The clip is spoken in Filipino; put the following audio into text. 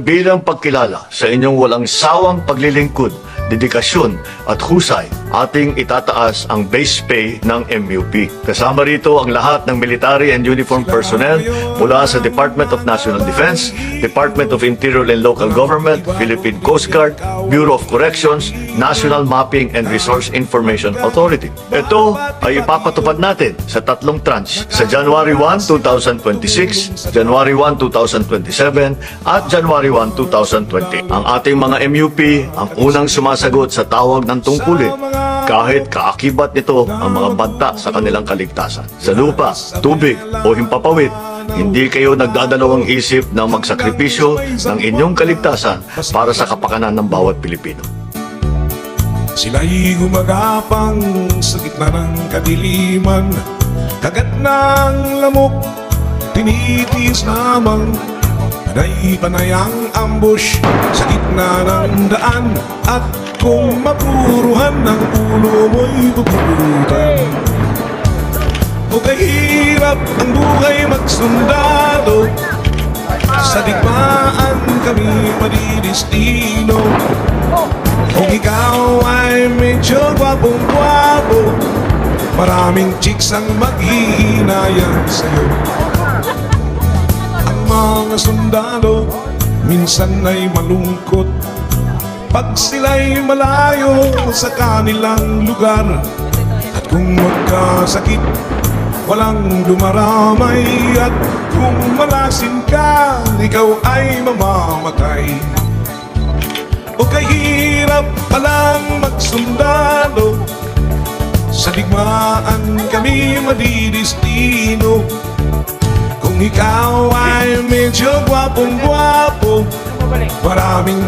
Bilang pagkilala sa inyong walang sawang paglilingkod, dedikasyon at husay, ating itataas ang base pay ng MUP. Kasama rito ang lahat ng military and uniform personnel mula sa Department of National Defense, Department of Interior and Local Government, Philippine Coast Guard, Bureau of Corrections, National Mapping and Resource Information Authority. Ito ay ipapatupad natin sa tatlong tranche sa January 1, 2026, January 1, 2027 at January 1, 2020. Ang ating mga MUP ang unang sumasagot sa tawag ng tungkulin kahit kaakibat nito ang mga banta sa kanilang kaligtasan. Sa lupa, tubig o himpapawid, hindi kayo nagdadalawang isip na magsakripisyo ng inyong kaligtasan para sa kapakanan ng bawat Pilipino. Sila'y gumagapang sa gitna ng kadiliman, kagat ng lamok, tinitiis lamang. Panay-panay ang ambush sa gitna ng daan, at kung mapuruhan ng ulo mo'y puputan. O kahirap ang buhay magsundalo, sa digmaan kami madidistino. Kung ikaw ay medyo gwapong-gwapo, maraming chicks ang maghihinayang sa'yo. Ang mga sundalo minsan ay malungkot pag sila'y malayo sa kanilang lugar. At kung magkasakit, walang dumaramay. At kung malasin ka, ikaw ay mamamatay. O kahirap palang magsundalo, sa digmaan kami madidistino. Kung ikaw ay medyo gwapong-gwapo, maraming